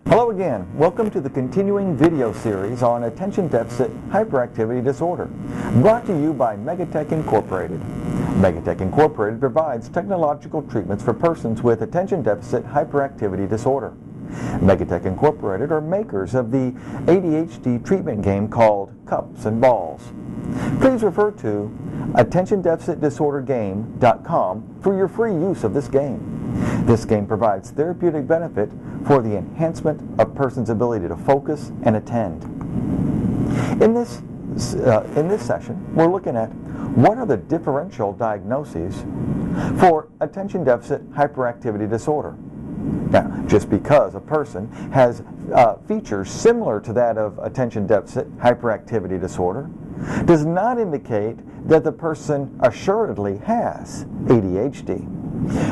Hello again. Welcome to the continuing video series on Attention Deficit Hyperactivity Disorder, brought to you by Megatech Incorporated. Megatech Incorporated provides technological treatments for persons with Attention Deficit Hyperactivity Disorder. Megatech Incorporated are makers of the ADHD treatment game called Cups and Balls. Please refer to AttentionDeficitDisorderGame.com for your free use of this game. This game provides therapeutic benefit for the enhancement of persons' ability to focus and attend. In this session, we're looking at what are the differential diagnoses for attention deficit hyperactivity disorder. Now, just because a person has features similar to that of attention deficit hyperactivity disorder does not indicate that the person assuredly has ADHD.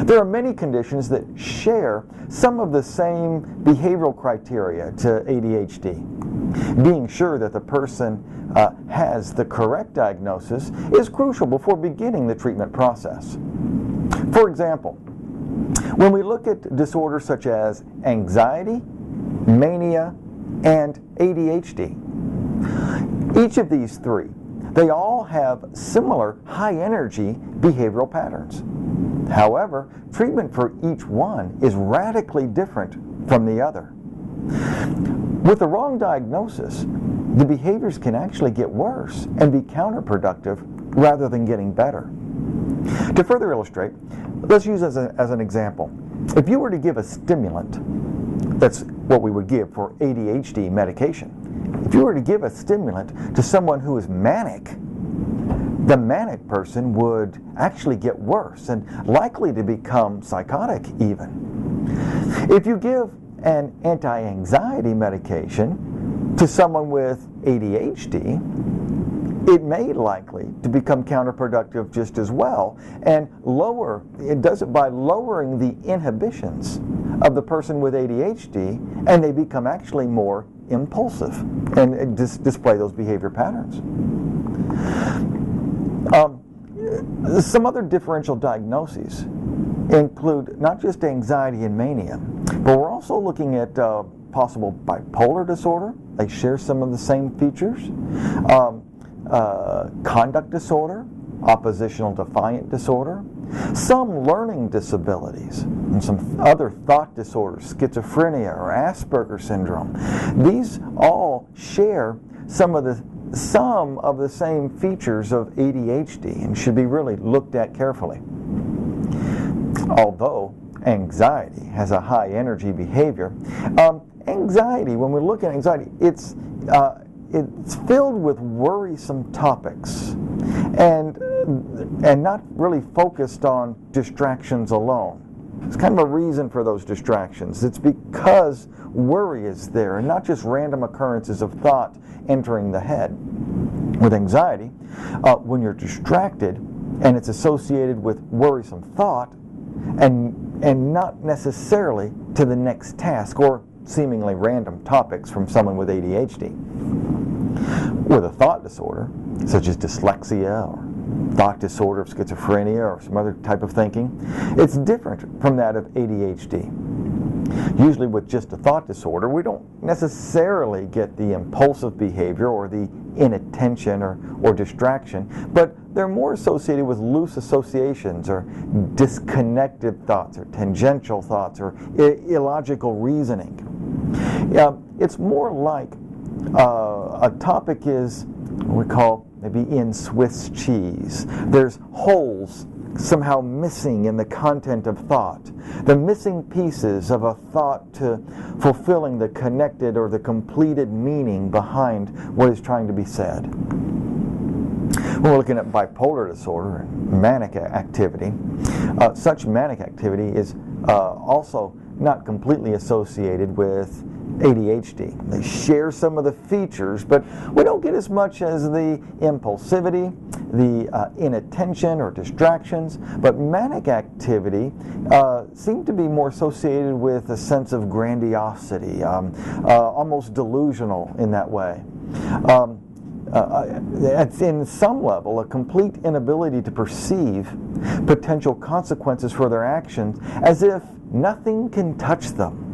There are many conditions that share some of the same behavioral criteria to ADHD. Being sure that the person has the correct diagnosis is crucial before beginning the treatment process. For example, when we look at disorders such as anxiety, mania, and ADHD, each of these three, they all have similar high-energy behavioral patterns. However, treatment for each one is radically different from the other. With the wrong diagnosis, the behaviors can actually get worse and be counterproductive rather than getting better. To further illustrate, let's use as an example. If you were to give a stimulant, that's what we would give for ADHD medication. If you were to give a stimulant to someone who is manic, the manic person would actually get worse and likely to become psychotic even. If you give an anti-anxiety medication to someone with ADHD, it may likely to become counterproductive just as well, and it does it by lowering the inhibitions of the person with ADHD, and they become actually more impulsive and display those behavior patterns. Some other differential diagnoses include not just anxiety and mania, but we're also looking at possible bipolar disorder. They share some of the same features. Conduct disorder, oppositional defiant disorder, some learning disabilities, and some other thought disorders, schizophrenia or Asperger's syndrome. These all share some of the same features of ADHD and should be really looked at carefully. Although anxiety has a high energy behavior, anxiety, when we look at anxiety, it's filled with worrisome topics and not really focused on distractions alone. It's kind of a reason for those distractions. It's because worry is there and not just random occurrences of thought entering the head. With anxiety, when you're distracted and it's associated with worrisome thought and not necessarily to the next task or seemingly random topics from someone with ADHD. With a thought disorder, such as dyslexia or thought disorder of schizophrenia or some other type of thinking, it's different from that of ADHD. Usually with just a thought disorder, we don't necessarily get the impulsive behavior or the inattention or distraction, but they're more associated with loose associations or disconnected thoughts or tangential thoughts or illogical reasoning. It's more like a topic is what we call maybe in Swiss cheese. There's holes somehow missing in the content of thought. The missing pieces of a thought to fulfilling the connected or the completed meaning behind what is trying to be said. We're looking at bipolar disorder and manic activity. Such manic activity is also not completely associated with ADHD. They share some of the features, but we don't get as much as the impulsivity, the inattention or distractions, but manic activity seem to be more associated with a sense of grandiosity, almost delusional in that way. In some level, a complete inability to perceive potential consequences for their actions as if nothing can touch them.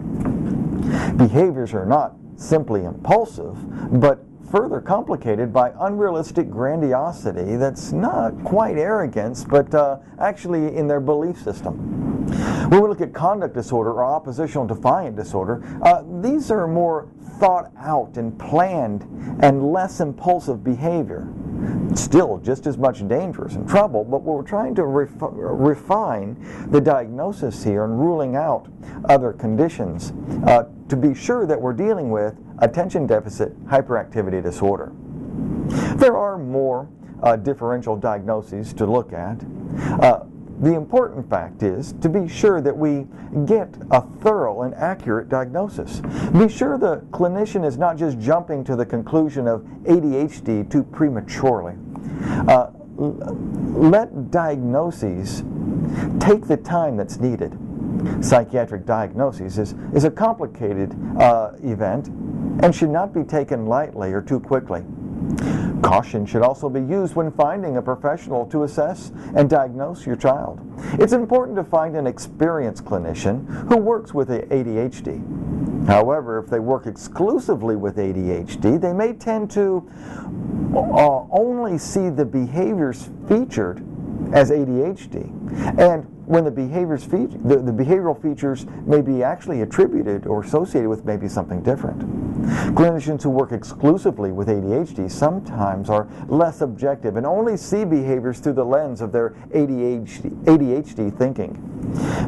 Behaviors are not simply impulsive, but further complicated by unrealistic grandiosity that's not quite arrogance, but actually in their belief system. When we look at conduct disorder or oppositional defiant disorder, these are more thought out and planned and less impulsive behavior. Still just as much dangerous and trouble, but we're trying to refine the diagnosis here and ruling out other conditions to be sure that we're dealing with attention deficit hyperactivity disorder. There are more differential diagnoses to look at. The important fact is to be sure that we get a thorough and accurate diagnosis. Be sure the clinician is not just jumping to the conclusion of ADHD too prematurely. Let diagnoses take the time that's needed. Psychiatric diagnosis is a complicated event and should not be taken lightly or too quickly. Caution should also be used when finding a professional to assess and diagnose your child. It's important to find an experienced clinician who works with ADHD. However, if they work exclusively with ADHD, they may tend to only see the behaviors featured as ADHD, and when the behavioral features may be actually attributed or associated with maybe something different. Clinicians who work exclusively with ADHD sometimes are less objective and only see behaviors through the lens of their ADHD thinking.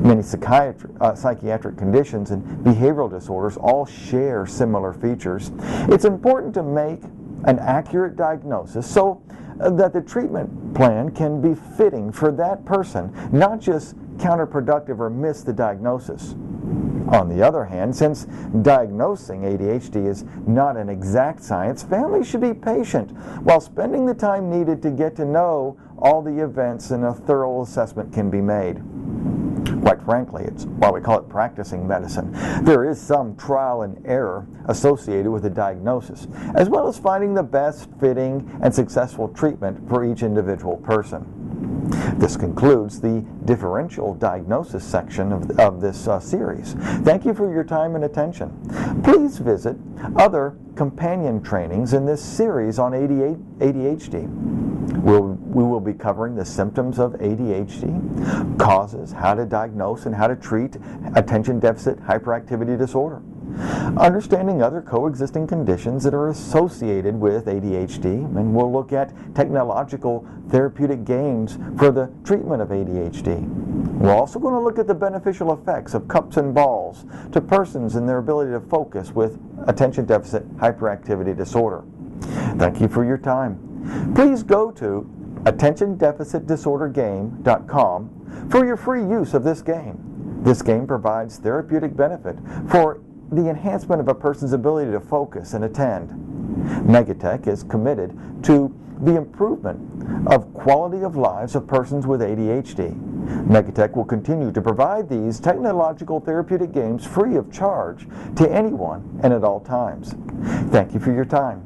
Many psychiatric conditions and behavioral disorders all share similar features. It's important to make an accurate diagnosis so that the treatment plan can be fitting for that person, not just counterproductive or miss the diagnosis. On the other hand, since diagnosing ADHD is not an exact science, families should be patient while spending the time needed to get to know all the events and a thorough assessment can be made. Quite frankly, it's why we call it practicing medicine. There is some trial and error associated with the diagnosis, as well as finding the best fitting and successful treatment for each individual person. This concludes the differential diagnosis section of this series. Thank you for your time and attention. Please visit other companion trainings in this series on ADHD. We will be covering the symptoms of ADHD, causes, how to diagnose and how to treat attention deficit hyperactivity disorder, understanding other coexisting conditions that are associated with ADHD, and we'll look at technological therapeutic gains for the treatment of ADHD. We're also going to look at the beneficial effects of cups and balls to persons and their ability to focus with attention deficit hyperactivity disorder. Thank you for your time. Please go to attentiondeficitdisordergame.com for your free use of this game. This game provides therapeutic benefit for the enhancement of a person's ability to focus and attend. Megatech is committed to the improvement of quality of lives of persons with ADHD. Megatech will continue to provide these technological therapeutic games free of charge to anyone and at all times. Thank you for your time.